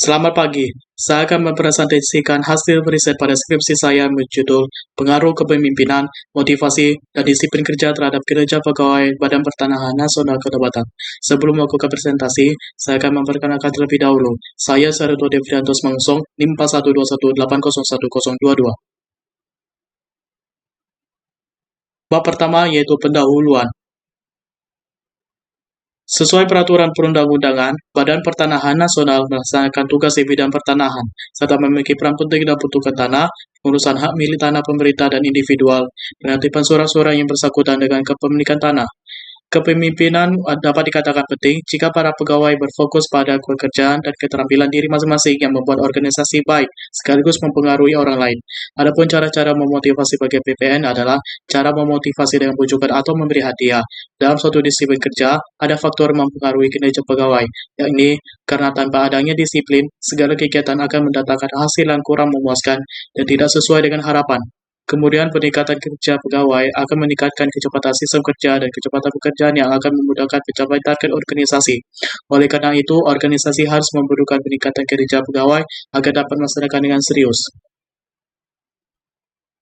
Selamat pagi, saya akan mempresentasikan hasil riset pada skripsi saya berjudul Pengaruh Kepemimpinan, Motivasi, dan Disiplin Kerja terhadap Kinerja Pegawai Badan Pertanahan Nasional Kota Batam. Sebelum melakukan presentasi, saya akan memperkenalkan terlebih dahulu. Saya Saruto Devriantos Mangsong, NIM 4121801022. Bab pertama yaitu pendahuluan. Sesuai peraturan perundang-undangan, Badan Pertanahan Nasional melaksanakan tugas di bidang pertanahan, serta memiliki peran penting dalam pembentukan tanah, pengurusan hak milik tanah pemerintah dan individual, penertiban surat-surat yang bersangkutan dengan kepemilikan tanah. Kepemimpinan dapat dikatakan penting jika para pegawai berfokus pada pekerjaan dan keterampilan diri masing-masing yang membuat organisasi baik, sekaligus mempengaruhi orang lain. Adapun cara-cara memotivasi bagi PPN adalah cara memotivasi dengan bujukan atau memberi hadiah. Dalam suatu disiplin kerja, ada faktor mempengaruhi kinerja pegawai, yakni karena tanpa adanya disiplin, segala kegiatan akan mendatangkan hasil yang kurang memuaskan dan tidak sesuai dengan harapan. Kemudian peningkatan kerja pegawai akan meningkatkan kecepatan sistem kerja dan kecepatan pekerjaan yang akan memudahkan pencapaian target organisasi. Oleh karena itu, organisasi harus membutuhkan peningkatan kerja pegawai agar dapat melaksanakan dengan serius.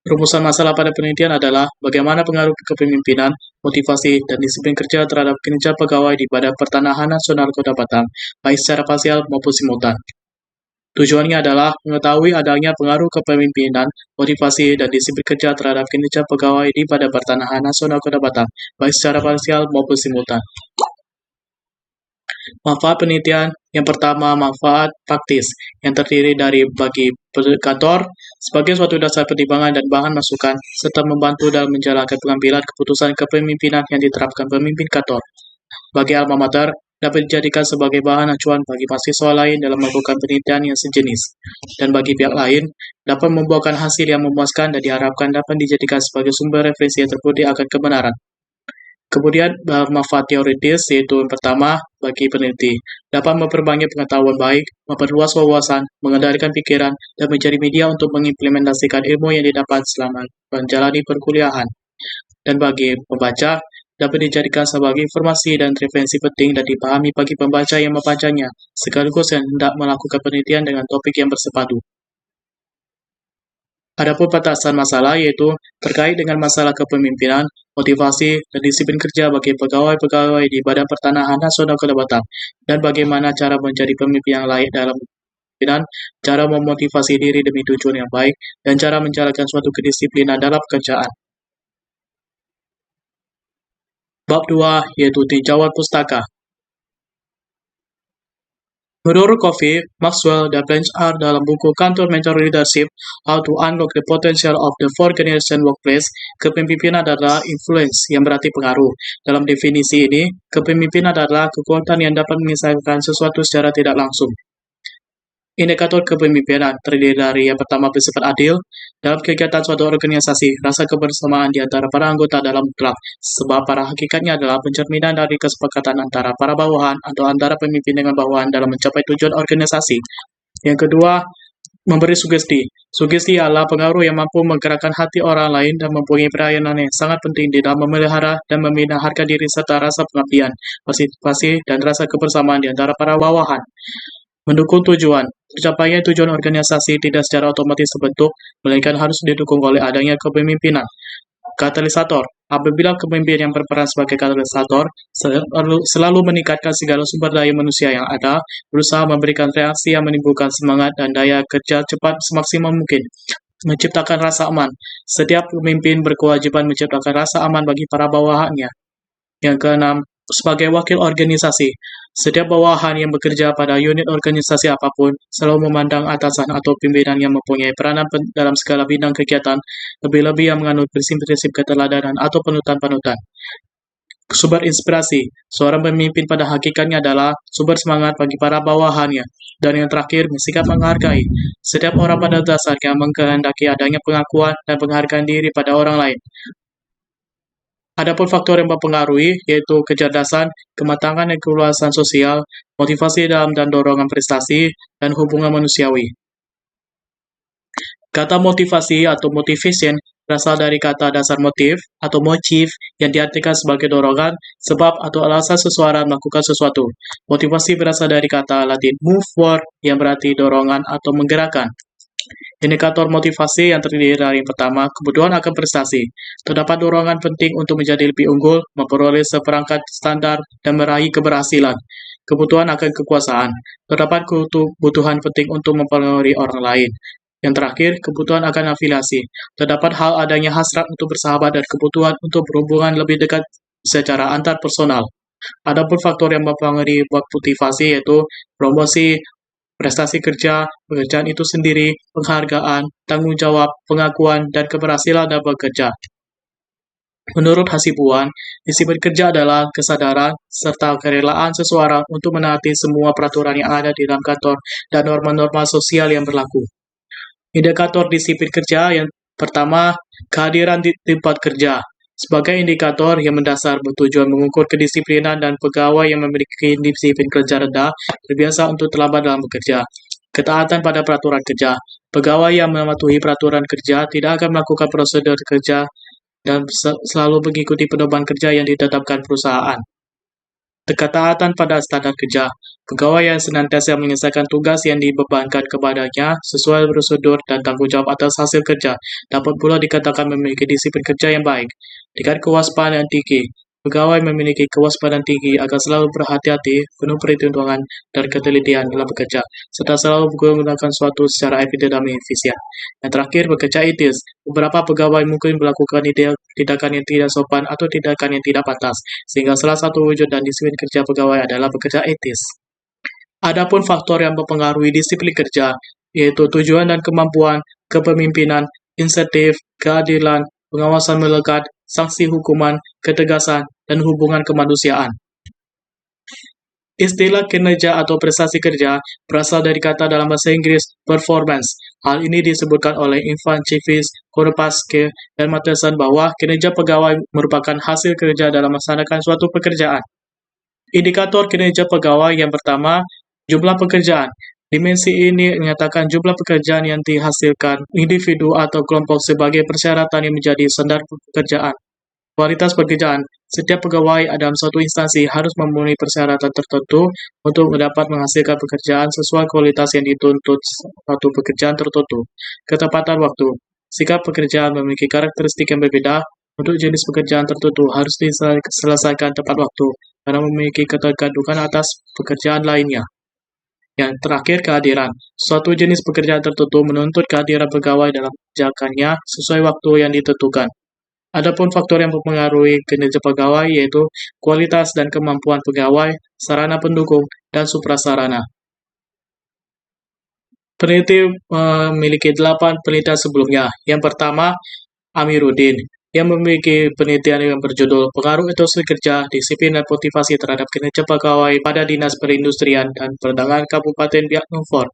Rumusan masalah pada penelitian adalah bagaimana pengaruh kepemimpinan, motivasi, dan disiplin kerja terhadap kinerja pegawai di Badan Pertanahan Nasional Kota Batam, baik secara parsial maupun simultan. Tujuannya adalah mengetahui adanya pengaruh kepemimpinan, motivasi, dan disiplin kerja terhadap kinerja pegawai di Badan Pertanahan Nasional Kota Batam, baik secara parsial maupun simultan. Manfaat penelitian yang pertama, manfaat praktis, yang terdiri dari bagi indikator sebagai suatu dasar pertimbangan dan bahan masukan, serta membantu dalam menjalankan pengambilan keputusan kepemimpinan yang diterapkan pemimpin kantor. Bagi alma mater, dapat dijadikan sebagai bahan acuan bagi mahasiswa lain dalam melakukan penelitian yang sejenis. Dan bagi pihak lain, dapat membuahkan hasil yang memuaskan dan diharapkan dapat dijadikan sebagai sumber referensi yang terbukti akan kebenaran. Kemudian, manfaat teoritis, yaitu yang pertama, bagi peneliti, dapat memperbanyak pengetahuan baik, memperluas wawasan, mengendalikan pikiran, dan menjadi media untuk mengimplementasikan ilmu yang didapat selama menjalani perkuliahan. Dan bagi pembaca, dapat dijadikan sebagai informasi dan referensi penting dan dipahami bagi pembaca yang membacanya, sekaligus yang hendak melakukan penelitian dengan topik yang bersepadu. Adapun petasan masalah yaitu terkait dengan masalah kepemimpinan, motivasi, dan disiplin kerja bagi pegawai-pegawai di Badan Pertanahan Nasional Kota Batam, dan bagaimana cara menjadi pemimpin yang layak dalam kepemimpinan, cara memotivasi diri demi tujuan yang baik, dan cara menjalankan suatu kedisiplinan dalam pekerjaan. Bab 2 yaitu tinjauan pustaka. Menurut Covey, Maxwell, dan Blanchard dalam buku Kantor Mentor Leadership, How to Unlock the Potential of the Fourth Generation Workplace, kepemimpinan adalah influence, yang berarti pengaruh. Dalam definisi ini, kepemimpinan adalah kekuatan yang dapat menyelesaikan sesuatu secara tidak langsung. Indikator kepemimpinan terdiri dari yang pertama bersifat adil. Dalam kegiatan suatu organisasi, rasa kebersamaan di antara para anggota dalam mutlak, sebab pada hakikatnya adalah pencerminan dari kesepakatan antara para bawahan atau antara pemimpin dengan bawahan dalam mencapai tujuan organisasi. Yang kedua, memberi sugesti. Sugesti adalah pengaruh yang mampu menggerakkan hati orang lain dan mempunyai peranan yang sangat penting di dalam memelihara dan membina harga diri serta rasa pengabdian, partisipasi, dan rasa kebersamaan di antara para bawahan. Mendukung tujuan. Tercapainya tujuan organisasi tidak secara otomatis terbentuk, melainkan harus didukung oleh adanya kepemimpinan. Katalisator. Apabila kepemimpinan yang berperan sebagai katalisator selalu meningkatkan segala sumber daya manusia yang ada, berusaha memberikan reaksi yang menimbulkan semangat dan daya kerja cepat semaksimal mungkin. Menciptakan rasa aman. Setiap pemimpin berkewajiban menciptakan rasa aman bagi para bawahannya. Yang keenam, sebagai wakil organisasi. Setiap bawahan yang bekerja pada unit organisasi apapun selalu memandang atasan atau pimpinan yang mempunyai peranan dalam segala bidang kegiatan, lebih-lebih yang menganut prinsip-prinsip keteladanan atau panutan-panutan. Sumber inspirasi. Seorang pemimpin pada hakikatnya adalah sumber semangat bagi para bawahannya. Dan yang terakhir, bersikap menghargai. Setiap orang pada dasarnya mengkehendaki adanya pengakuan dan penghargaan diri pada orang lain. Adapun faktor yang mempengaruhi, yaitu kecerdasan, kematangan dan keluasan sosial, motivasi dalam dan dorongan prestasi, dan hubungan manusiawi. Kata motivasi atau motivation berasal dari kata dasar motif atau motif yang diartikan sebagai dorongan, sebab atau alasan seseorang melakukan sesuatu. Motivasi berasal dari kata Latin "movere" yang berarti dorongan atau menggerakkan. Indikator motivasi yang terdiri dari yang pertama, kebutuhan akan prestasi. Terdapat dorongan penting untuk menjadi lebih unggul, memperoleh seperangkat standar, dan meraih keberhasilan. Kebutuhan akan kekuasaan. Terdapat kebutuhan penting untuk mempengaruhi orang lain. Yang terakhir, kebutuhan akan afiliasi. Terdapat hal adanya hasrat untuk bersahabat dan kebutuhan untuk berhubungan lebih dekat secara antar personal. Adapun faktor yang mempengaruhi motivasi yaitu promosi, prestasi kerja, pekerjaan itu sendiri, penghargaan, tanggung jawab, pengakuan, dan keberhasilan dalam bekerja. Menurut Hasibuan, disiplin kerja adalah kesadaran serta kerelaan seseorang untuk menaati semua peraturan yang ada di dalam kantor dan norma-norma sosial yang berlaku. Indikator disiplin kerja yang pertama, kehadiran di tempat kerja. Sebagai indikator yang mendasar bertujuan mengukur kedisiplinan dan pegawai yang memiliki disiplin kerja rendah terbiasa untuk terlambat dalam bekerja. Ketaatan pada peraturan kerja. Pegawai yang mematuhi peraturan kerja tidak akan melakukan prosedur kerja dan selalu mengikuti pedoman kerja yang ditetapkan perusahaan. Ketaatan pada standar kerja. Pegawai yang senantiasa menyelesaikan tugas yang dibebankan kepadanya sesuai prosedur dan tanggung jawab atas hasil kerja dapat pula dikatakan memiliki disiplin kerja yang baik. Dengan kewaspadaan tinggi, pegawai memiliki kewaspadaan tinggi akan selalu berhati-hati, penuh perhitungan dan ketelitian dalam bekerja, serta selalu menggunakan suatu secara efisien dan efisien. Yang terakhir, bekerja etis. Beberapa pegawai mungkin melakukan tindakan yang tidak sopan atau tindakan yang tidak pantas, sehingga salah satu wujud dan disiplin kerja pegawai adalah bekerja etis. Adapun faktor yang mempengaruhi disiplin kerja, yaitu tujuan dan kemampuan, kepemimpinan, insentif, keadilan, pengawasan melekat, sanksi hukuman, ketegasan, dan hubungan kemanusiaan. Istilah kinerja atau prestasi kerja berasal dari kata dalam bahasa Inggris performance. Hal ini disebutkan oleh Ivan Civis, Kouropaske, dan Matteson bahwa kinerja pegawai merupakan hasil kerja dalam melaksanakan suatu pekerjaan. Indikator kinerja pegawai yang pertama, jumlah pekerjaan. Dimensi ini menyatakan jumlah pekerjaan yang dihasilkan individu atau kelompok sebagai persyaratan yang menjadi standar pekerjaan. Kualitas pekerjaan. Setiap pegawai dalam suatu instansi harus memenuhi persyaratan tertentu untuk dapat menghasilkan pekerjaan sesuai kualitas yang dituntut suatu pekerjaan tertentu. Ketepatan waktu. Sikap pekerjaan memiliki karakteristik yang berbeda. Untuk jenis pekerjaan tertentu harus diselesaikan tepat waktu karena memiliki ketergantungan atas pekerjaan lainnya. Yang terakhir, kehadiran. Suatu jenis pekerjaan tertentu menuntut kehadiran pegawai dalam mengerjakannya sesuai waktu yang ditentukan. Adapun faktor yang mempengaruhi kinerja pegawai yaitu kualitas dan kemampuan pegawai, sarana pendukung, dan suprasarana. Peneliti memiliki 8 penelitian sebelumnya. Yang pertama, Amiruddin, yang memiliki penelitian yang berjudul Pengaruh Etos Kerja, Disiplin dan Motivasi terhadap Kinerja Pegawai pada Dinas Perindustrian dan Perdagangan Kabupaten Biak Numfor.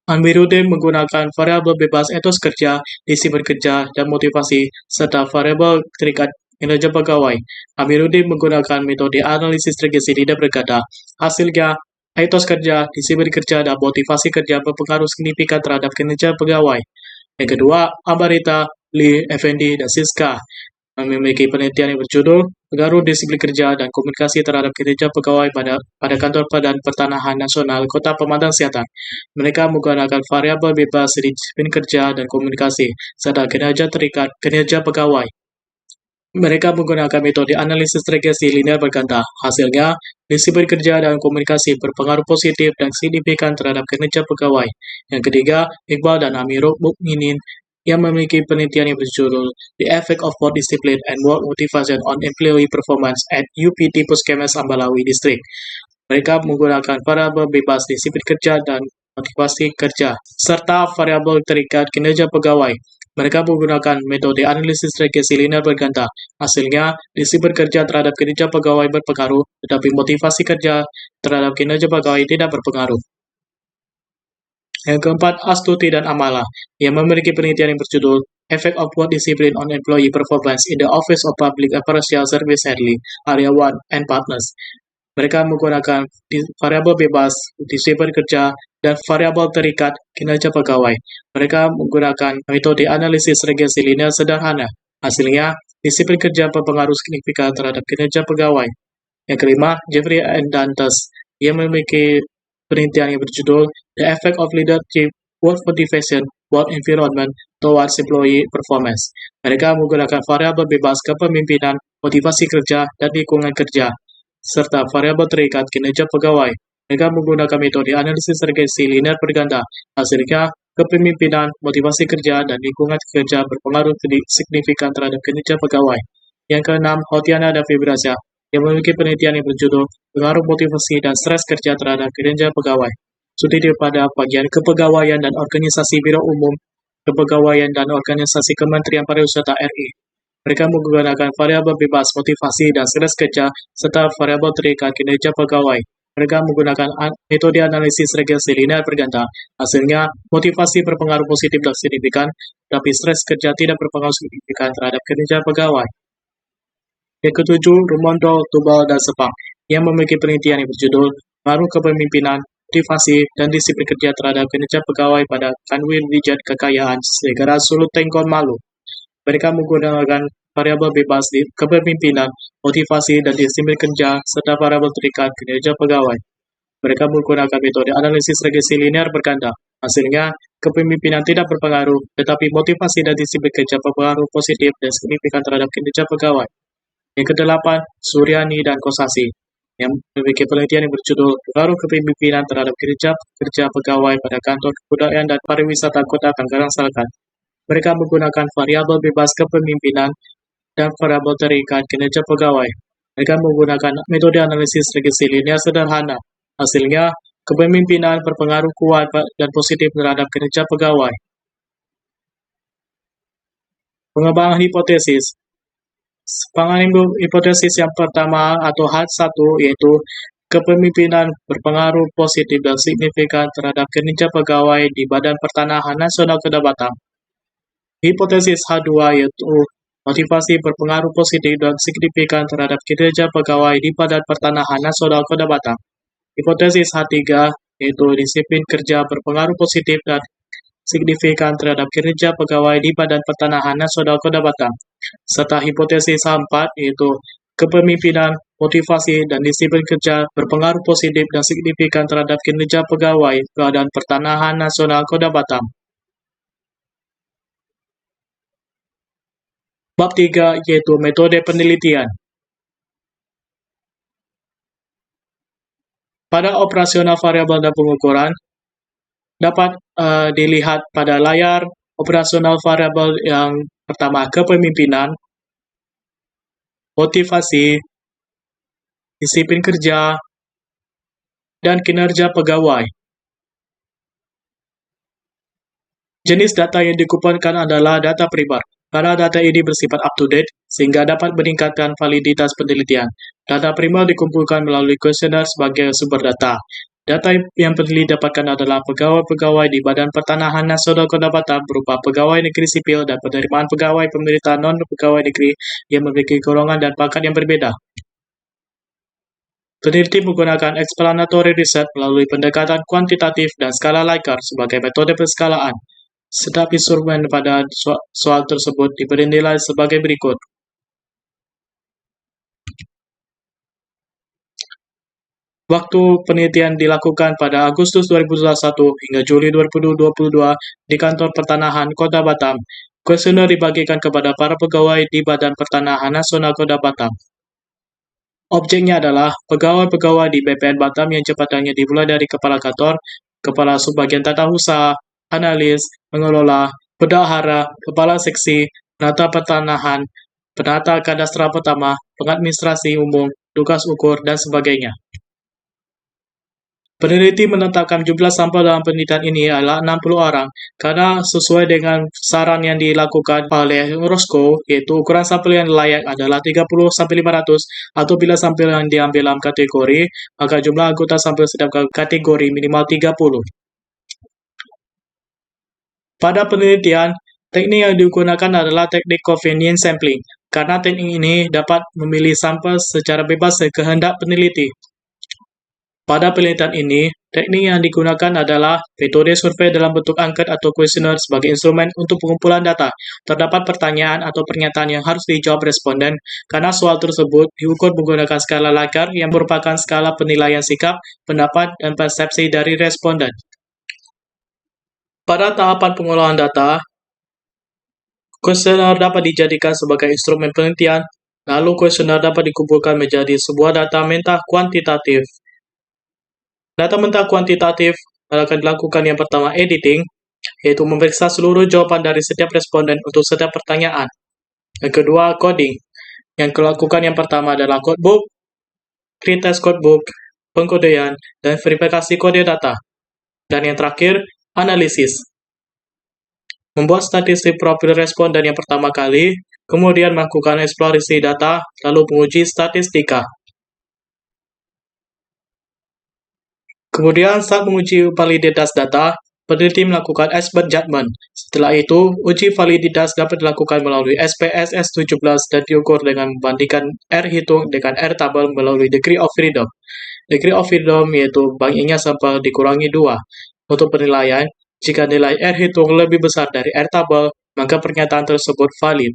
Amiruddin menggunakan variabel bebas etos kerja, disiplin kerja, dan motivasi, serta variabel terikat kinerja pegawai. Amiruddin menggunakan metode analisis regresi linear berganda. Hasilnya, etos kerja, disiplin kerja, dan motivasi kerja berpengaruh signifikan terhadap kinerja pegawai. Yang kedua, Ambarita, Lee, Effendi, dan Siska memiliki penelitian yang berjudul Pengaruh Disiplin Kerja dan Komunikasi terhadap Kinerja Pegawai pada Kantor Badan Pertanahan Nasional Kota Pematang Siantar. Mereka menggunakan variabel bebas disiplin kerja dan komunikasi, serta kinerja terikat kinerja pegawai. Mereka menggunakan metode analisis regresi linear berganda. Hasilnya, disiplin kerja dan komunikasi berpengaruh positif dan signifikan terhadap kinerja pegawai. Yang ketiga, Iqbal dan Amirul Mukminin yang memiliki penelitian yang berjudul The Effect of Work Discipline and Work Motivation on Employee Performance at UPT Puskemas Ambalawi District. Mereka menggunakan variabel bebas disiplin kerja dan motivasi kerja, serta variabel terikat kinerja pegawai. Mereka menggunakan metode analisis regresi linear berganda. Hasilnya, disiplin kerja terhadap kinerja pegawai berpengaruh, tetapi motivasi kerja terhadap kinerja pegawai tidak berpengaruh. Yang keempat, Astuti dan Amala, yang memiliki penelitian yang berjudul Effect of Work Discipline on Employee Performance in the Office of Public Appraisal Service Hadley, Area 1 and Partners. Mereka menggunakan variabel bebas, disiplin kerja, dan variabel terikat kinerja pegawai. Mereka menggunakan metode analisis regresi linear sederhana. Hasilnya, disiplin kerja berpengaruh signifikan terhadap kinerja pegawai. Yang kelima, Jeffrey and Dantas. Ia memiliki penelitian yang berjudul The Effect of Leadership, Work Motivation, Work Environment Towards Employee Performance. Mereka menggunakan variabel bebas kepemimpinan, motivasi kerja, dan lingkungan kerja, serta variabel terikat kinerja pegawai. Mereka menggunakan metode analisis regresi linear berganda. Hasilnya, kepemimpinan, motivasi kerja, dan lingkungan kerja berpengaruh signifikan terhadap kinerja pegawai. Yang keenam, Hotiana dan Fibrasia, yang memiliki penelitian yang berjudul Pengaruh Motivasi dan Stres Kerja Terhadap Kinerja Pegawai. Studi pada bagian kepegawaian dan organisasi Biro Umum Kepegawaian dan Organisasi Kementerian Pariwisata RI. Mereka menggunakan variabel bebas motivasi dan stres kerja serta variabel terikat kinerja pegawai. Mereka menggunakan metode analisis regresi linear berganda. Hasilnya, motivasi berpengaruh positif dan signifikan, tapi stres kerja tidak berpengaruh signifikan terhadap kinerja pegawai. Yang ketujuh, Rumondo, Tubal, dan Sepang, yang memiliki penelitian yang berjudul Pengaruh Kepemimpinan, Motivasi, dan Disiplin Kerja Terhadap Kinerja Pegawai pada Kanwil Wijat Kekayaan Negara Sulut Tengkon Malu. Mereka menggunakan variabel bebas di kepemimpinan, motivasi, dan disiplin kerja, serta variabel terikat kinerja pegawai. Mereka menggunakan metode analisis regresi linear berganda. Hasilnya, kepemimpinan tidak berpengaruh, tetapi motivasi dan disiplin kerja berpengaruh positif dan signifikan terhadap kinerja pegawai. Yang kedelapan, Suryani dan Kosasi, yang memiliki penelitian yang berjudul Pengaruh Kepemimpinan Terhadap Kinerja Kerja Pegawai pada Kantor Kebudayaan dan Pariwisata Kota Tangerang Selatan. Mereka menggunakan variabel bebas kepemimpinan dan variabel terikat kinerja pegawai. Mereka menggunakan metode analisis regresi linear sederhana. Hasilnya, kepemimpinan berpengaruh kuat dan positif terhadap kinerja pegawai. Pengembangan hipotesis. Pengembangan hipotesis yang pertama atau H1 yaitu kepemimpinan berpengaruh positif dan signifikan terhadap kinerja pegawai di Badan Pertanahan Nasional Kota Batam. Hipotesis H2 yaitu motivasi berpengaruh positif dan signifikan terhadap kinerja pegawai di Badan Pertanahan Nasional Kota Batam. Hipotesis H3 yaitu disiplin kerja berpengaruh positif dan signifikan terhadap kinerja pegawai di Badan Pertanahan Nasional Kota Batam. Serta hipotesis H4 yaitu kepemimpinan, motivasi, dan disiplin kerja berpengaruh positif dan signifikan terhadap kinerja pegawai Badan Pertanahan Nasional Kota Batam. Bab 3 yaitu metode penelitian. Pada operasional variabel dan pengukuran, dapat dilihat pada layar operasional variabel yang pertama, kepemimpinan, motivasi, disiplin kerja, dan kinerja pegawai. Jenis data yang dikumpulkan adalah data primer, karena data ini bersifat up-to-date, sehingga dapat meningkatkan validitas penelitian. Data primer dikumpulkan melalui kuesioner sebagai sumber data. Data yang peneliti dapatkan adalah pegawai-pegawai di Badan Pertanahan Nasional Kota Batam berupa pegawai negeri sipil dan penerimaan pegawai pemerintah non-pegawai negeri yang memiliki golongan dan pangkat yang berbeda. Peneliti menggunakan explanatory research melalui pendekatan kuantitatif dan skala Likert sebagai metode penskalaan. Setiap instrumen pada soal tersebut diberi nilai sebagai berikut. Waktu penelitian dilakukan pada Agustus 2021 hingga Juli 2022 di Kantor Pertanahan Kota Batam. Kuesioner dibagikan kepada para pegawai di Badan Pertanahan Nasional Kota Batam. Objeknya adalah pegawai-pegawai di BPN Batam yang jabatannya dimulai dari Kepala Kantor, Kepala Subbagian Tata Usaha, Analis, Pengelola, Bendahara, Kepala Seksi, Penata Pertanahan, Penata Kadastral Pertama, Pengadministrasi Umum, Tugas Ukur, dan sebagainya. Peneliti menetapkan jumlah sampel dalam penelitian ini adalah 60 orang, karena sesuai dengan saran yang dilakukan oleh Roscoe, yaitu ukuran sampel yang layak adalah 30-500, atau bila sampel yang diambil dalam kategori, maka jumlah anggota sampel setiap kategori minimal 30. Pada penelitian, teknik yang digunakan adalah teknik convenience sampling, karena teknik ini dapat memilih sampel secara bebas sekehendak peneliti. Pada penelitian ini, Teknik yang digunakan adalah metode survei dalam bentuk angket atau kuesioner sebagai instrumen untuk pengumpulan data. Terdapat pertanyaan atau pernyataan yang harus dijawab responden karena soal tersebut diukur menggunakan skala Likert yang merupakan skala penilaian sikap, pendapat, dan persepsi dari responden. Pada tahapan pengolahan data, kuesioner dapat dijadikan sebagai instrumen penelitian, lalu kuesioner dapat dikumpulkan menjadi sebuah data mentah kuantitatif. Data mentah kuantitatif akan dilakukan yang pertama editing, yaitu memeriksa seluruh jawaban dari setiap responden untuk setiap pertanyaan. Yang kedua, coding. Yang dilakukan yang pertama adalah codebook, pretest codebook, pengkodean, dan verifikasi kode data. Dan yang terakhir, analisis. Membuat statistik profil responden yang pertama kali, kemudian melakukan eksplorasi data, lalu menguji statistika. Kemudian saat menguji validitas data, peneliti melakukan expert judgment. Setelah itu, uji validitas dapat dilakukan melalui SPSS 17 dan diukur dengan membandingkan R hitung dengan R tabel melalui degree of freedom. Degree of freedom yaitu bagiannya sampel dikurangi 2. Untuk penilaian, jika nilai R hitung lebih besar dari R tabel, maka pernyataan tersebut valid.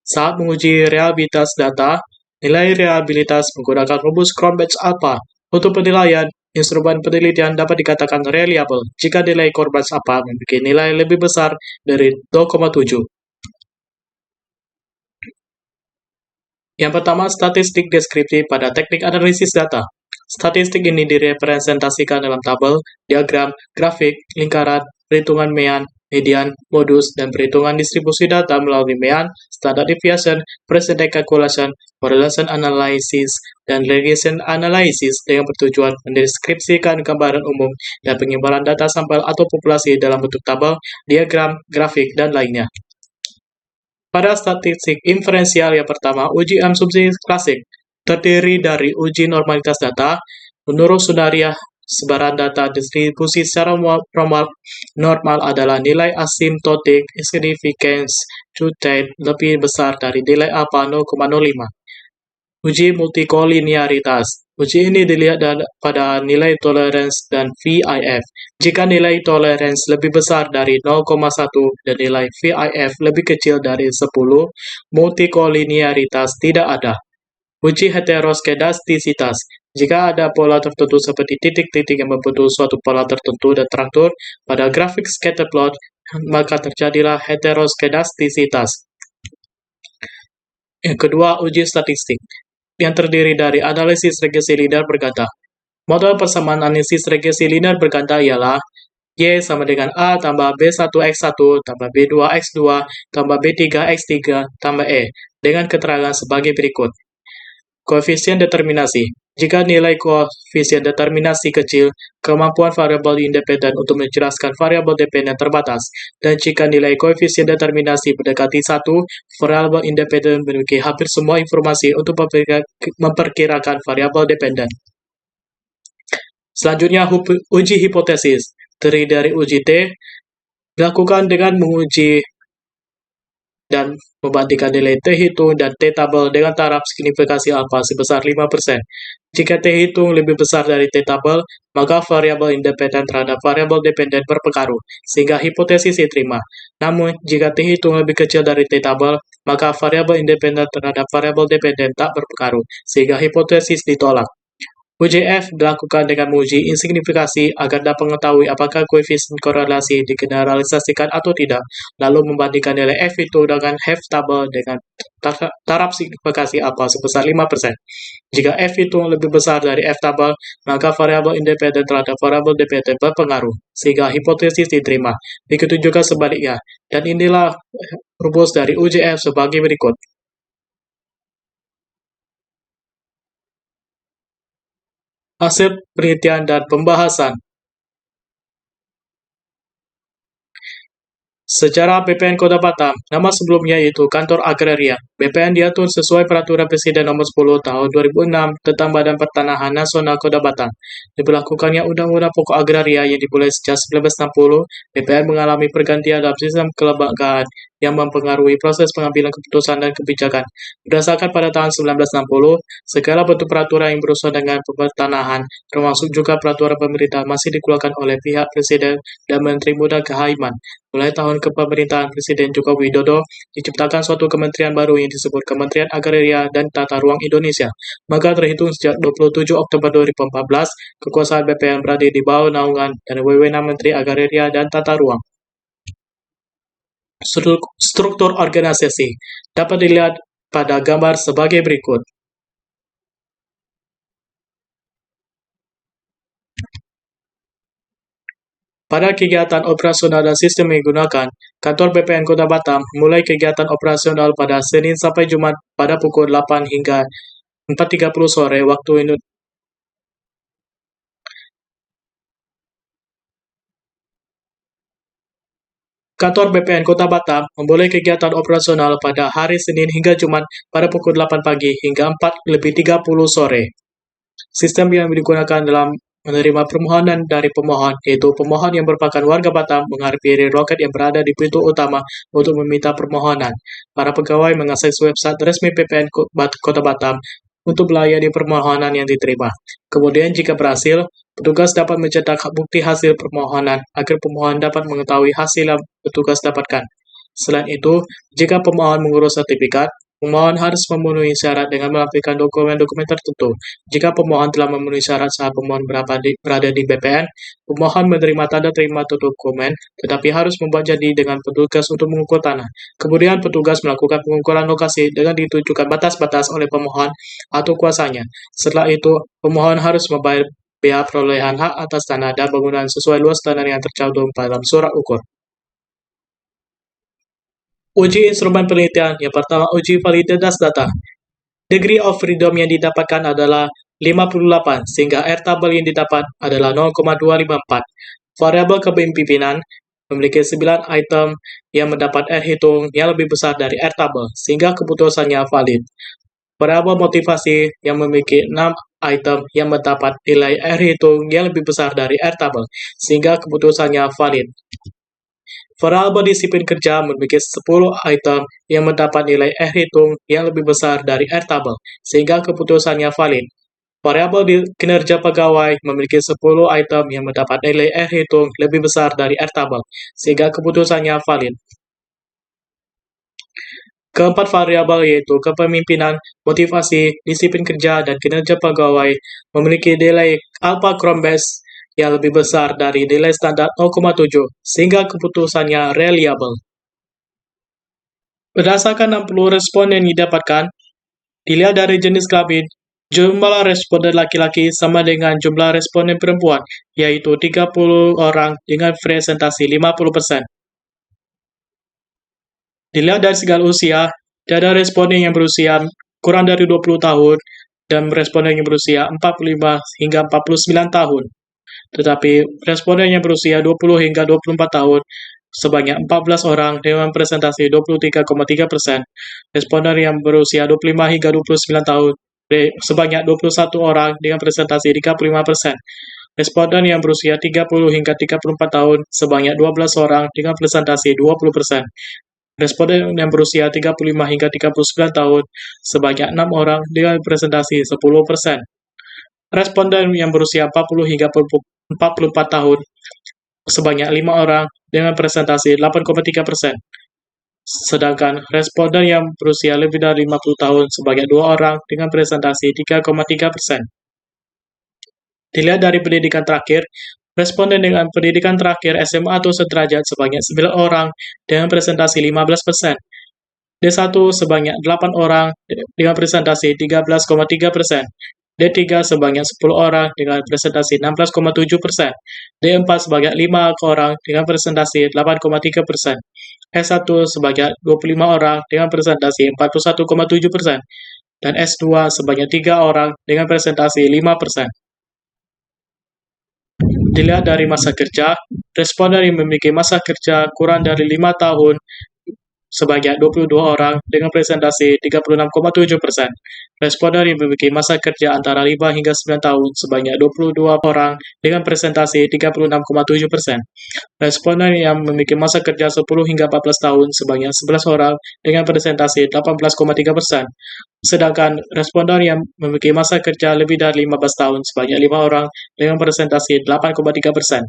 Saat menguji reliabilitas data, nilai reliabilitas menggunakan rumus Cronbach's alpha. Untuk penilaian, instrumen penelitian dapat dikatakan reliable jika nilai Cronbach's alpha memiliki nilai lebih besar dari 0,7. Yang pertama, statistik deskripsi pada teknik analisis data. Statistik ini direpresentasikan dalam tabel, diagram, grafik, lingkaran, perhitungan mean, median, modus, dan perhitungan distribusi data melalui mean, standard deviation, percentage calculation, correlation analysis, dan regression analysis dengan bertujuan mendeskripsikan gambaran umum dan penyebaran data sampel atau populasi dalam bentuk tabel, diagram, grafik, dan lainnya. Pada statistik inferensial yang pertama, uji asumsi klasik terdiri dari uji normalitas data. Menurut Sundarya, sebaran data distribusi secara normal adalah nilai asymptotic significance to-type lebih besar dari nilai alpha 0,05. Uji multikolinearitas. Uji ini dilihat pada nilai tolerance dan VIF. Jika nilai tolerance lebih besar dari 0,1 dan nilai VIF lebih kecil dari 10, multikolinearitas tidak ada. Uji heteroskedastisitas. Jika ada pola tertentu seperti titik-titik yang membentuk suatu pola tertentu dan teratur pada grafik scatter plot, maka terjadilah heteroskedastisitas. Yang kedua, uji statistik, yang terdiri dari analisis regresi linear berganda. Model persamaan analisis regresi linear berganda ialah Y sama dengan A tambah B1X1 tambah B2X2 tambah B3X3 tambah E, dengan keterangan sebagai berikut. Koefisien determinasi. Jika nilai koefisien determinasi kecil, kemampuan variabel independen untuk menjelaskan variabel dependen terbatas. Dan jika nilai koefisien determinasi mendekati 1, variabel independen memiliki hampir semua informasi untuk memperkirakan variabel dependen. Selanjutnya, uji hipotesis. Terdiri dari uji T, dilakukan dengan menguji dan membandingkan nilai T hitung dan T tabel dengan taraf signifikasi alfa sebesar 5%. Jika T hitung lebih besar dari T tabel, maka variabel independen terhadap variabel dependen berpengaruh, sehingga hipotesis diterima. Namun, jika T hitung lebih kecil dari T tabel, maka variabel independen terhadap variabel dependen tak berpengaruh, sehingga hipotesis ditolak. Uji F dilakukan dengan menguji insignifikasi agar dapat mengetahui apakah koefisien korelasi digeneralisasikan atau tidak, lalu membandingkan nilai F itu dengan F tabel dengan taraf signifikasi alfa sebesar 5%. Jika F itu lebih besar dari F tabel, maka variabel independen terhadap variabel dependen berpengaruh, sehingga hipotesis diterima. Begitu juga sebaliknya, dan inilah rumus dari uji F sebagai berikut. Hasil penelitian dan pembahasan. Sejarah BPN Kota Batam. Nama sebelumnya yaitu Kantor Agraria. BPN diatur sesuai Peraturan Presiden Nomor 10 Tahun 2006 tentang Badan Pertanahan Nasional Kota Batam. Diberlakukannya Undang-Undang Pokok Agraria yang dimulai sejak 1960, BPN mengalami pergantian dalam sistem kelembagaan yang mempengaruhi proses pengambilan keputusan dan kebijakan. Berdasarkan pada tahun 1960, segala bentuk peraturan yang berurusan dengan pertanahan, termasuk juga peraturan pemerintah, masih dikeluarkan oleh pihak Presiden dan Menteri Muda Kehaiman. Mulai tahun kepemerintahan Presiden Joko Widodo, diciptakan suatu kementerian baru yang disebut Kementerian Agraria dan Tata Ruang Indonesia. Maka terhitung sejak 27 Oktober 2014, kekuasaan BPN berada di bawah naungan dan wewenang Menteri Agraria dan Tata Ruang. Struktur organisasi dapat dilihat pada gambar sebagai berikut. Pada kegiatan operasional dan sistem yang digunakan, kantor BPN Kota Batam mulai kegiatan operasional pada Senin sampai Jumat pada pukul 8 hingga 4.30 sore waktu Indonesia. Kantor BPN Kota Batam memulai kegiatan operasional pada hari Senin hingga Jumat pada pukul 8 pagi hingga 4.30 sore. Sistem yang digunakan dalam menerima permohonan dari pemohon, yaitu pemohon yang merupakan warga Batam menghampiri loket yang berada di pintu utama untuk meminta permohonan. Para pegawai mengakses website resmi BPN Kota Batam untuk melayani permohonan yang diterima. Kemudian jika berhasil, petugas dapat mencetak bukti hasil permohonan agar pemohon dapat mengetahui hasil yang petugas dapatkan. Selain itu, jika pemohon mengurus sertifikat, pemohon harus memenuhi syarat dengan melampirkan dokumen-dokumen tertentu. Jika pemohon telah memenuhi syarat saat pemohon berada di BPN, pemohon menerima tanda terima dokumen, tetapi harus membuat janji dengan petugas untuk mengukur tanah. Kemudian petugas melakukan pengukuran lokasi dengan ditunjukkan batas-batas oleh pemohon atau kuasanya. Setelah itu, pemohon harus membayar biaya perolehan hak atas tanah dan bangunan sesuai luas tanah yang tercantum dalam surat ukur. Uji instrumen penelitian. Yang pertama, uji validitas data. Degree of freedom yang didapatkan adalah 58, sehingga R tabel yang didapat adalah 0,254. Variabel kepemimpinan memiliki 9 item yang mendapat R hitung yang lebih besar dari R tabel, sehingga keputusannya valid. Variabel motivasi yang memiliki 6 item yang mendapat nilai R hitung yang lebih besar dari R tabel, sehingga keputusannya valid. Variabel disiplin kerja memiliki 10 item yang mendapat nilai R hitung yang lebih besar dari R tabel, sehingga keputusannya valid. Variabel kinerja pegawai memiliki 10 item yang mendapat nilai R hitung lebih besar dari R tabel, sehingga keputusannya valid. Keempat variabel yaitu kepemimpinan, motivasi, disiplin kerja, dan kinerja pegawai memiliki nilai alpha Cronbase yang lebih besar dari nilai standar 0,7, sehingga keputusannya reliable. Berdasarkan 60 responden yang didapatkan, dilihat dari jenis kelamin, jumlah responden laki-laki sama dengan jumlah responden perempuan, yaitu 30 orang dengan presentasi 50%. Dilihat dari segala usia, ada responden yang berusia kurang dari 20 tahun dan responden yang berusia 45 hingga 49 tahun. Tetapi responden yang berusia 20 hingga 24 tahun sebanyak 14 orang dengan presentasi 23,3%. Responden yang berusia 25 hingga 29 tahun sebanyak 21 orang dengan presentasi 35%. Responden yang berusia 30 hingga 34 tahun sebanyak 12 orang dengan presentasi 20%. Responden yang berusia 35 hingga 39 tahun sebanyak 6 orang dengan presentasi 10%. Responden yang berusia 40 hingga 44 tahun sebanyak 5 orang dengan presentasi 8,3%. Sedangkan responden yang berusia lebih dari 50 tahun sebanyak 2 orang dengan presentasi 3,3%. Dilihat dari pendidikan terakhir, responden dengan pendidikan terakhir SMA atau sederajat sebanyak 9 orang dengan presentasi 15%. D1 sebanyak 8 orang dengan presentasi 13,3%. D3 sebanyak 10 orang dengan presentasi 16,7%. D4 sebanyak 5 orang dengan presentasi 8,3%. S1 sebanyak 25 orang dengan presentasi 41,7%. Dan S2 sebanyak 3 orang dengan presentasi 5%. Dilihat dari masa kerja, responden yang memiliki masa kerja kurang dari 5 tahun sebanyak 22 orang dengan presentasi 36,7%. Responden yang memiliki masa kerja antara 5 hingga 9 tahun sebanyak 22 orang dengan presentasi 36,7%. Responden yang memiliki masa kerja 10 hingga 14 tahun sebanyak 11 orang dengan presentasi 18,3%. Sedangkan responden yang memiliki masa kerja lebih dari 15 tahun sebanyak 5 orang dengan presentasi 8,3%.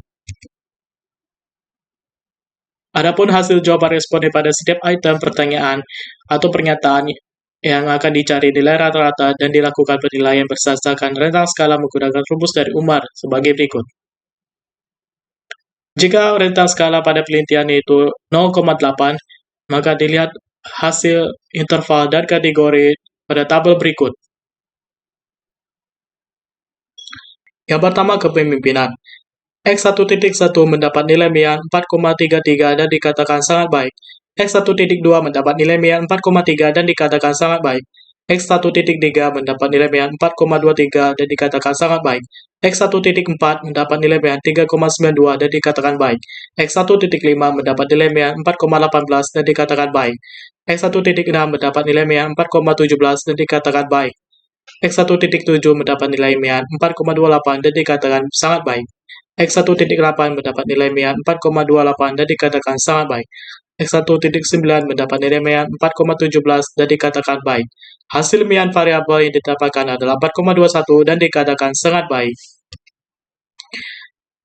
Adapun hasil jawaban responden pada setiap item pertanyaan atau pernyataan yang akan dicari nilai rata-rata dan dilakukan penilaian berdasarkan rentang skala menggunakan rumus dari Umar sebagai berikut. Jika rentang skala pada penelitian itu 0,8, maka dilihat hasil interval dan kategori pada tabel berikut. Yang pertama, kepemimpinan. X1.1 mendapat nilai MIAN 4,33 dan dikatakan sangat baik. X1.2 mendapat nilai MIAN 4,3 dan dikatakan sangat baik. X1.3 mendapat nilai MIAN 4,23 dan dikatakan sangat baik. X1.4 mendapat nilai MIAN 3,92 dan dikatakan baik. X1.5 mendapat nilai MIAN 4,18 dan dikatakan baik. X1.6 mendapat nilai MIAN 4,17 dan dikatakan baik. X1.7 mendapat nilai MIAN 4,28 dan dikatakan sangat baik. X1.8 mendapat nilai MIAN 4,28 dan dikatakan sangat baik. X1.9 mendapat nilai MIAN 4,17 dan dikatakan baik. Hasil MIAN variabel yang didapatkan adalah 4,21 dan dikatakan sangat baik.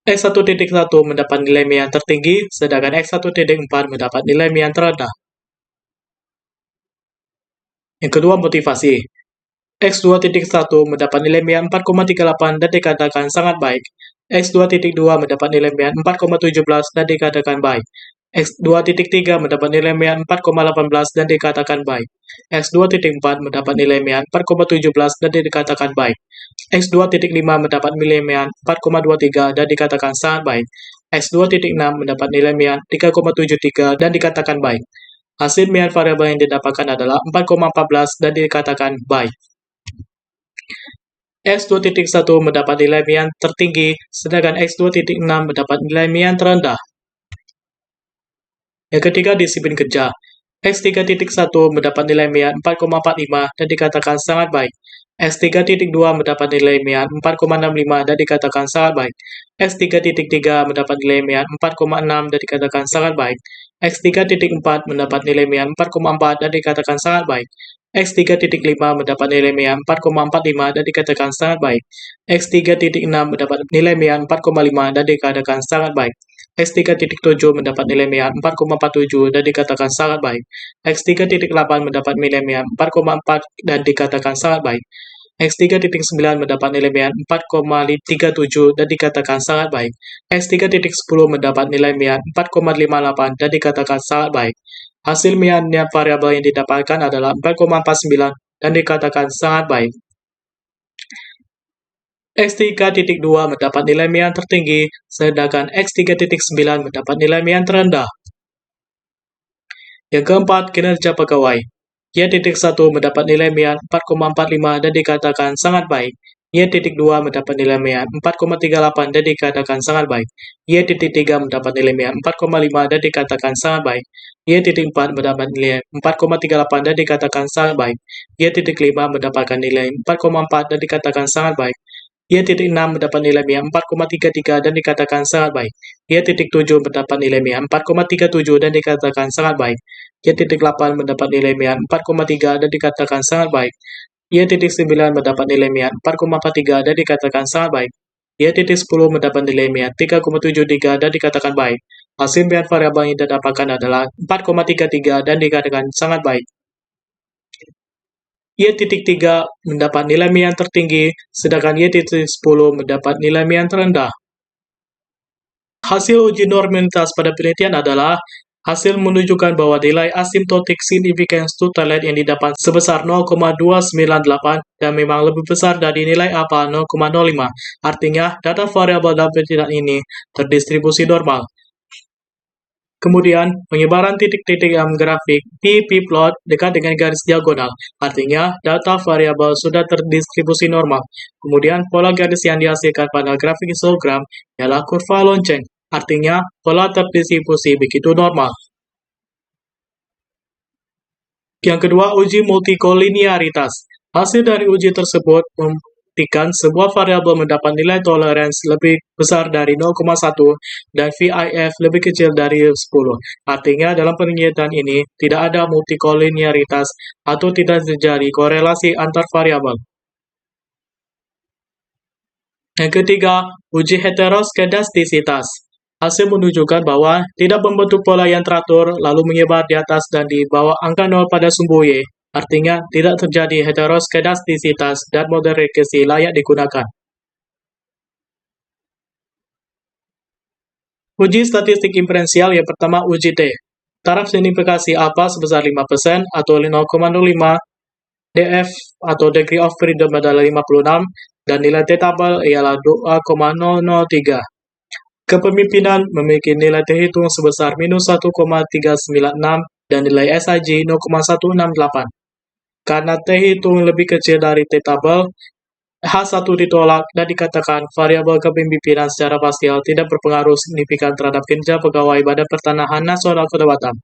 X1.1 mendapat nilai MIAN tertinggi, sedangkan X1.4 mendapat nilai MIAN terendah. Yang kedua, motivasi. X2.1 mendapat nilai MIAN 4,38 dan dikatakan sangat baik. X2.2 mendapat nilai MIAN 4,17 dan dikatakan baik. X2.3 mendapat nilai MIAN 4,18 dan dikatakan baik. X2.4 mendapat nilai MIAN 4,17 dan dikatakan baik. X2.5 mendapat nilai MIAN 4,23 dan dikatakan sangat baik. X2.6 mendapat nilai MIAN 3,73 dan dikatakan baik. Hasil MIAN variabel yang didapatkan adalah 4,14 dan dikatakan baik. X2.1 mendapat nilai MIAN tertinggi, sedangkan X2.6 mendapat nilai MIAN terendah. Yang ketiga, disiplin kerja. X3.1 mendapat nilai MIAN 4,45 dan dikatakan sangat baik. X3.2 mendapat nilai MIAN 4,65 dan dikatakan sangat baik. X3.3 mendapat nilai MIAN 4,6 dan dikatakan sangat baik. X3.4 mendapat nilai MIAN 4,4 dan dikatakan sangat baik. X3.5 mendapat nilai MIAN 4,45 dan dikatakan sangat baik. X3.6 mendapat nilai MIAN 4,5 dan dikatakan sangat baik. X3.7 mendapat nilai MIAN 4,47 dan dikatakan sangat baik. X3.8 mendapat nilai MIAN 4,4 dan dikatakan sangat baik. X3.9 mendapat nilai MIAN 4,37 dan dikatakan sangat baik. X3.10 mendapat nilai MIAN 4,58 dan dikatakan sangat baik. Hasil MIAN variabel yang didapatkan adalah 4,49 dan dikatakan sangat baik. X3.2 mendapat nilai MIAN tertinggi, sedangkan X3.9 mendapat nilai MIAN terendah. Yang keempat, kinerja pegawai. Y.1 mendapat nilai MIAN 4,45 dan dikatakan sangat baik. Y.2 mendapat nilai MIAN 4,38 dan dikatakan sangat baik. Y.3 mendapat nilai MIAN 4,5 dan dikatakan sangat baik. Y.4 mendapat nilai 4,38 dan dikatakan sangat baik. Y.5 mendapatkan nilai 4,4 dan dikatakan sangat baik. Y.6 mendapat nilai MIAN 4,33 dan dikatakan sangat baik. Y.7 mendapat nilai MIAN 4,37 dan dikatakan sangat baik. Y.8 mendapat nilai MIAN 4,3 dan dikatakan sangat baik. Y.9 mendapat nilai MIAN 4,43 dan dikatakan sangat baik. Y.10 mendapat nilai MIAN 3,73 dan dikatakan baik. Hasil MIAN variabel yang didapatkan adalah 4,33 dan dikatakan sangat baik. Y.3 mendapat nilai MIAN tertinggi, sedangkan Y.10 mendapat nilai MIAN terendah. Hasil uji normalitas pada penelitian adalah hasil menunjukkan bahwa nilai asymptotic significance to talent yang didapat sebesar 0,298 dan memang lebih besar dari nilai APA 0,05. Artinya, data variabel dalam penelitian ini terdistribusi normal. Kemudian, penyebaran titik-titik dalam grafik p-plot dekat dengan garis diagonal. Artinya, data variabel sudah terdistribusi normal. Kemudian, pola garis yang dihasilkan pada grafik histogram ialah kurva lonceng. Artinya, pola terdistribusi begitu normal. Yang kedua, uji multikolinearitas. Hasil dari uji tersebut membuktikan sebuah variabel mendapat nilai toleransi lebih besar dari 0,1 dan VIF lebih kecil dari 10. Artinya, dalam penelitian ini tidak ada multikolinearitas atau tidak terjadi korelasi antar variabel. Yang ketiga, uji heteroskedastisitas. Hasil menunjukkan bahwa tidak membentuk pola yang teratur, lalu menyebar di atas dan di bawah angka 0 pada sumbu Y. Artinya, tidak terjadi heteroskedastisitas dan model regresi layak digunakan. Uji statistik inferensial yang pertama, uji T. Taraf signifikasi alpha sebesar 5% atau 0,05, DF atau degree of freedom adalah 56, dan nilai T tabel ialah 2,003. Kepemimpinan memiliki nilai terhitung sebesar minus 1,396 dan nilai SIG 0,168. Karena T hitung lebih kecil dari T tabel, H1 ditolak dan dikatakan variabel kepemimpinan secara parsial tidak berpengaruh signifikan terhadap kinerja pegawai Badan Pertanahan Nasional Kota Batam.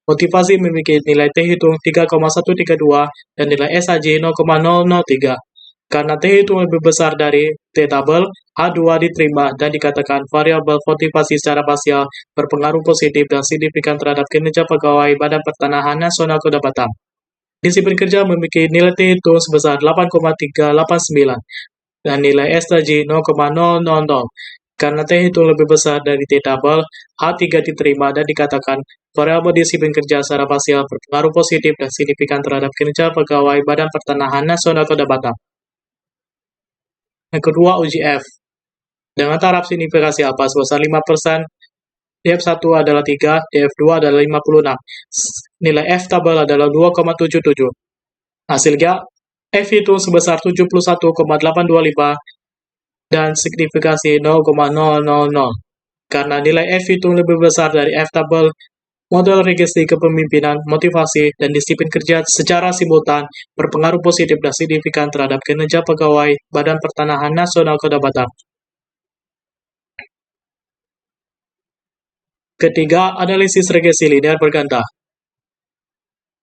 Motivasi memiliki nilai T hitung 3,132 dan nilai SIG 0,003. Karena T hitung lebih besar dari T tabel, H2 diterima dan dikatakan variabel motivasi secara parsial berpengaruh positif dan signifikan terhadap kinerja pegawai Badan Pertanahan Nasional Kota Batam. Disiplin kerja memiliki nilai T hitung sebesar 8,389 dan nilai SIG 0,000. Karena T hitung lebih besar dari T tabel, H3 diterima dan dikatakan variabel disiplin kerja secara parsial berpengaruh positif dan signifikan terhadap kinerja pegawai Badan Pertanahan Nasional Kota Batam. Yang kedua, uji F. Dengan taraf signifikasi alpha sebesar 5%, DF1 adalah 3, DF2 adalah 56. Nilai F tabel adalah 2,77. Hasilnya, F itu sebesar 71,825 dan signifikasi 0,000. Karena nilai F itu lebih besar dari F tabel, model regresi kepemimpinan, motivasi, dan disiplin kerja secara simultan berpengaruh positif dan signifikan terhadap kinerja pegawai Badan Pertanahan Nasional Kota Batam. Ketiga, analisis regresi linear berganda.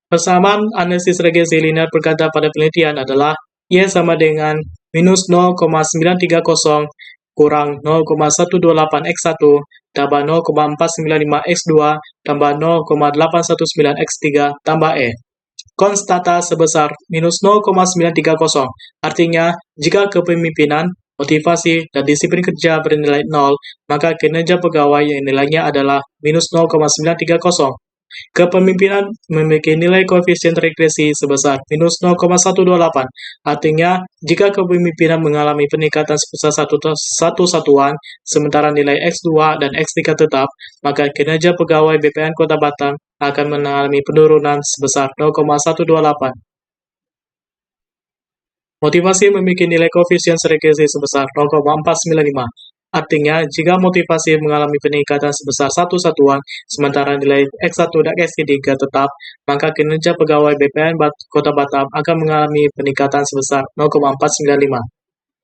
Persamaan analisis regresi linear berganda pada penelitian adalah Y sama dengan minus 0,930 kurang 0,128x1 tambah 0,495x2 tambah 0,819x3 tambah E. Konstanta sebesar minus 0,930. Artinya, jika kepemimpinan, motivasi, dan disiplin kerja bernilai 0, maka kinerja pegawai yang nilainya adalah minus 0,930. Kepemimpinan memiliki nilai koefisien regresi sebesar minus 0,128. Artinya, jika kepemimpinan mengalami peningkatan sebesar satu satuan, sementara nilai X2 dan X3 tetap, maka kinerja pegawai BPN Kota Batam akan mengalami penurunan sebesar 0,128. Motivasi memiliki nilai koefisien regresi sebesar 0,495. Artinya, jika motivasi mengalami peningkatan sebesar satu satuan, sementara nilai X1 dan X3 tetap, maka kinerja pegawai BPN Kota Batam akan mengalami peningkatan sebesar 0,495.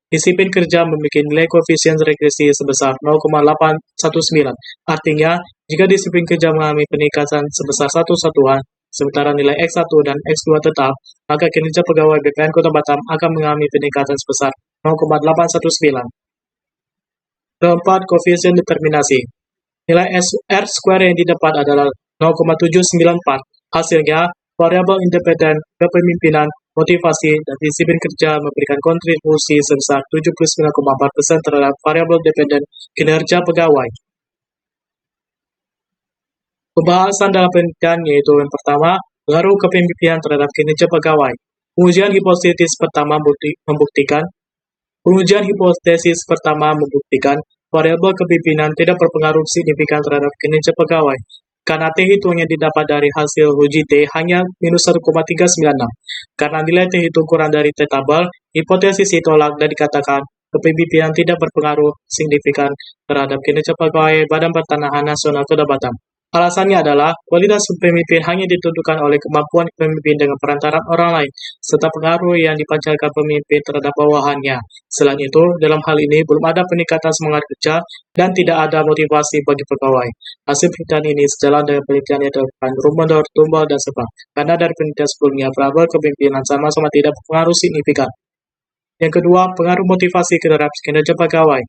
Disiplin kerja memiliki nilai koefisien regresi sebesar 0,819. Artinya, jika disiplin kerja mengalami peningkatan sebesar satu satuan, sementara nilai X1 dan X2 tetap, maka kinerja pegawai BPN Kota Batam akan mengalami peningkatan sebesar 0,819. Keempat, koefisien determinasi. Nilai R square yang didapat adalah 0,794. Hasilnya, variabel independen kepemimpinan, motivasi, dan disiplin kerja memberikan kontribusi sebesar 79,4% terhadap variabel dependen kinerja pegawai. Pembahasan dalam penelitian yaitu yang pertama, pengaruh kepemimpinan terhadap kinerja pegawai. Pengujian hipotesis pertama membuktikan variabel kepemimpinan tidak berpengaruh signifikan terhadap kinerja pegawai. Karena T hitung yang didapat dari hasil uji T hanya minus 1,396. Karena nilai T hitung kurang dari T tabel, hipotesis ditolak dan dikatakan kepemimpinan tidak berpengaruh signifikan terhadap kinerja pegawai Badan Pertanahan Nasional Kota Batam. Alasannya adalah kualitas pemimpin hanya ditentukan oleh kemampuan pemimpin dengan perantaraan orang lain, serta pengaruh yang dipancarkan pemimpin terhadap bawahannya. Selain itu, dalam hal ini belum ada peningkatan semangat kerja dan tidak ada motivasi bagi pegawai. Hasil penelitian ini sejalan dengan penelitian yang dilakukan Rumendorf, Tumbal, dan Sepang. Karena dari penelitian sebelumnya, variabel kepemimpinan sama-sama tidak berpengaruh signifikan. Yang kedua, pengaruh motivasi terhadap kinerja pegawai.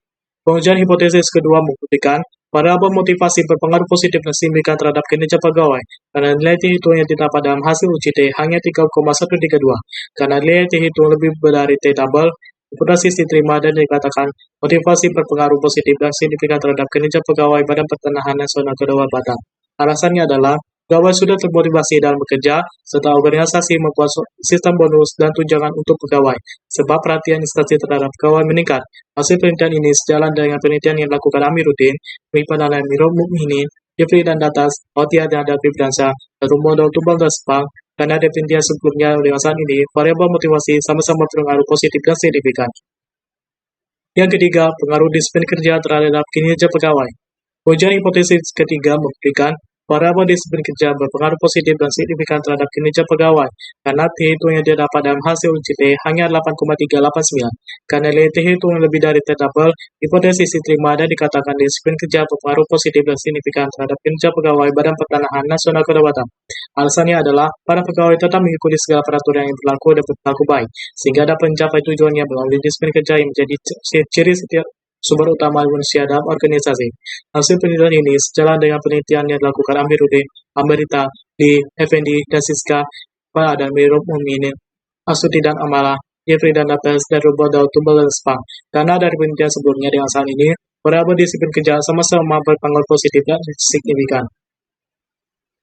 Pengujian hipotesis kedua membuktikan variabel motivasi berpengaruh positif dan signifikan terhadap kinerja pegawai, karena nilai T-hitung yang didapat dalam hasil uji T hanya 3,132. Karena nilai T-hitung lebih dari T-double, hipotesis diterima dan dikatakan motivasi berpengaruh positif dan signifikan terhadap kinerja pegawai Badan Pertanahan Nasional Kedaulatan. Alasannya adalah pegawai sudah termotivasi dalam bekerja, serta organisasi membuat sistem bonus dan tunjangan untuk pegawai, sebab perhatian instansi terhadap pegawai meningkat. Hasil penelitian ini sejalan dengan penelitian yang dilakukan Amiruddin, Rifan Amirul Mukminin, Jeffrey dan Datas, Otia dan David Dansa, dan Rumodol Tumbal dan Sepang. Karena dari penelitian sebelumnya dengan saat ini, variabel motivasi sama-sama berpengaruh positif dan signifikan. Yang ketiga, pengaruh disiplin kerja terhadap kinerja pegawai. Ujian hipotesis ketiga membuktikan variabel disiplin kerja berpengaruh positif dan signifikan terhadap kinerja pegawai, karena T-hitung yang didapat dalam hasil uji T hanya 8,389. Karena nilai T-hitung lebih dari T-double, hipotesis diterima dan dikatakan disiplin kerja berpengaruh positif dan signifikan terhadap kinerja pegawai Badan Pertanahan Nasional Kedaulatan. Alasannya adalah para pegawai tetap mengikuti segala peraturan yang berlaku dan berlaku baik, sehingga dapat mencapai tujuannya melalui disiplin kerja yang menjadi ciri setiap sumber utama manusia dalam organisasi. Hasil penelitian ini sejalan dengan penelitian yang dilakukan Amiruddin, Amrita, Lee, Effendi, dan Siska, dan Amirul Mukminin, Asuti dan Amala, Jeffrey dan Datas, dan Rumodol Tumbal dan Sepang. Karena dari penelitian sebelumnya dengan saat ini, variabel disiplin kerja sama-sama berpengaruh positif dan signifikan.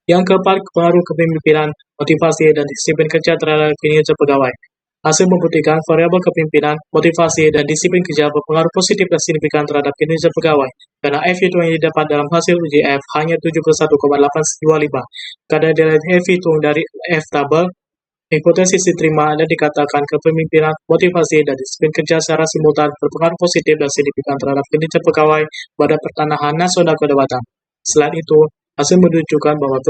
Yang keempat, pengaruh kepemimpinan, motivasi, dan disiplin kerja terhadap kinerja pegawai. Hasil membuktikan variabel kepemimpinan, motivasi, dan disiplin kerja berpengaruh positif dan signifikan terhadap kinerja pegawai, karena F-hitung yang didapat dalam hasil uji F hanya 71,825. Karena nilai F-hitung dari F-double, hipotesis diterima dan dikatakan kepemimpinan, motivasi, dan disiplin kerja secara simultan berpengaruh positif dan signifikan terhadap kinerja pegawai Badan Pertanahan Nasional Kedaulatan. Selain itu, hasil menunjukkan bahwa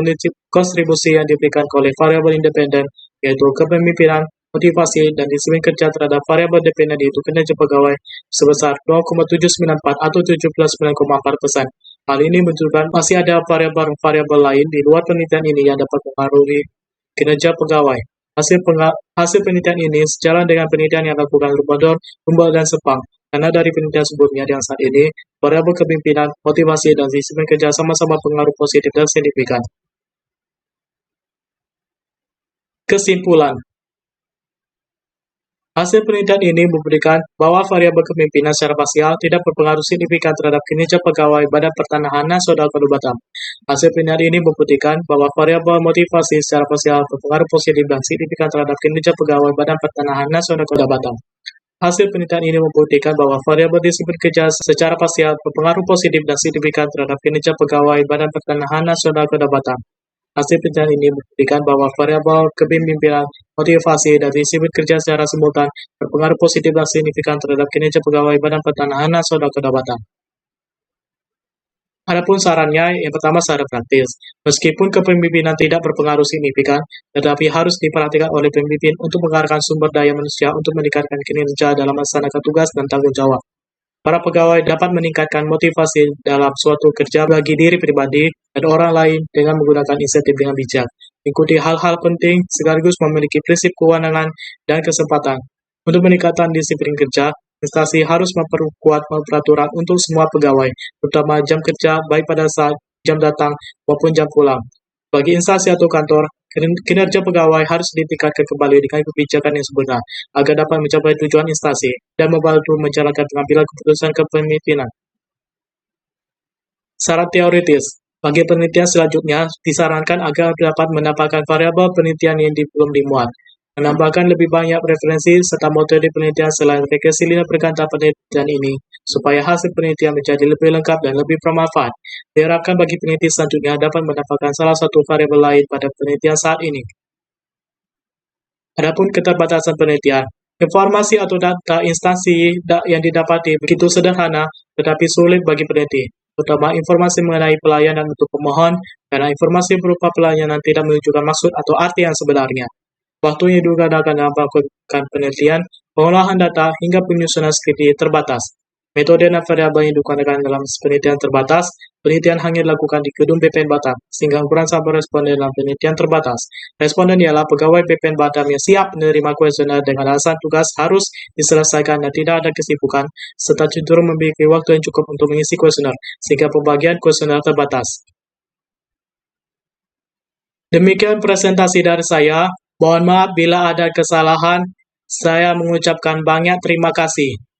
kontribusi yang diberikan oleh variabel independen, yaitu kepemimpinan, motivasi, dan disiplin kerja terhadap variabel dependen yaitu kinerja pegawai sebesar 0,794 atau 79,4%. Hal ini menunjukkan masih ada variabel lain di luar penelitian ini yang dapat mempengaruhi kinerja pegawai. Hasil penelitian ini sejalan dengan penelitian yang dilakukan Rumendorf, Tumbal, dan Sepang. Karena dari penelitian sebelumnya dengan saat ini, variabel kepemimpinan, motivasi, dan disiplin kerja sama-sama pengaruh positif dan signifikan. Kesimpulan. Hasil penelitian ini membuktikan bahwa variabel kepemimpinan secara parsial tidak berpengaruh signifikan terhadap kinerja pegawai Badan Pertanahan Nasional Kedaulatan. Hasil penelitian ini membuktikan bahwa variabel motivasi secara parsial berpengaruh positif dan signifikan terhadap kinerja pegawai Badan Pertanahan Nasional Kedaulatan. Hasil penelitian ini membuktikan bahwa variabel disiplin kerja secara parsial berpengaruh positif dan signifikan terhadap kinerja pegawai Badan Pertanahan Nasional Kedaulatan. Hasil penelitian ini membuktikan bahwa variabel kepemimpinan, motivasi, dan disiplin kerja secara simultan berpengaruh positif dan signifikan terhadap kinerja pegawai Badan Pertanahan Nasional Kedaulatan. Adapun sarannya, yang pertama secara praktis. Meskipun kepemimpinan tidak berpengaruh signifikan, tetapi harus diperhatikan oleh pemimpin untuk mengarahkan sumber daya manusia untuk meningkatkan kinerja dalam melaksanakan tugas dan tanggung jawab. Para pegawai dapat meningkatkan motivasi dalam suatu kerja bagi diri pribadi dan orang lain dengan menggunakan insentif dengan bijak. Ikuti hal-hal penting sekaligus memiliki prinsip kewenangan dan kesempatan. Untuk meningkatkan disiplin kerja, instansi harus memperkuat peraturan untuk semua pegawai, terutama jam kerja baik pada saat jam datang maupun jam pulang. Bagi instansi atau kantor, kinerja pegawai harus ditingkatkan kembali dengan kebijakan yang sebenar, agar dapat mencapai tujuan instansi dan membantu menjalankan pengambilan keputusan kepemimpinan. Saran teoritis. Bagi penelitian selanjutnya, disarankan agar dapat menambahkan variabel penelitian yang belum dimuat, menambahkan lebih banyak referensi serta metode penelitian selain regresi linear berkanta penelitian ini, supaya hasil penelitian menjadi lebih lengkap dan lebih bermanfaat. Diharapkan bagi peneliti selanjutnya dapat menambahkan salah satu variabel lain pada penelitian saat ini. Adapun keterbatasan penelitian, informasi atau data instansi yang didapati begitu sederhana, tetapi sulit bagi peneliti. terutama informasi mengenai pelayanan untuk pemohon, karena informasi berupa pelayanan tidak menunjukkan maksud atau arti yang sebenarnya. Waktunya digunakan dalam melakukan penelitian, pengolahan data, hingga penyusunan skripsi terbatas. Metode dan variabel yang digunakan dalam penelitian terbatas, penelitian hanya dilakukan di gedung BPN Batam, sehingga ukuran sampel responden dalam penelitian terbatas. Responden ialah pegawai BPN Batam yang siap menerima kuesioner dengan alasan tugas harus diselesaikan dan tidak ada kesibukan, serta cenderung memiliki waktu yang cukup untuk mengisi kuesioner, sehingga pembagian kuesioner terbatas. Demikian presentasi dari saya. Mohon maaf bila ada kesalahan. Saya mengucapkan banyak terima kasih.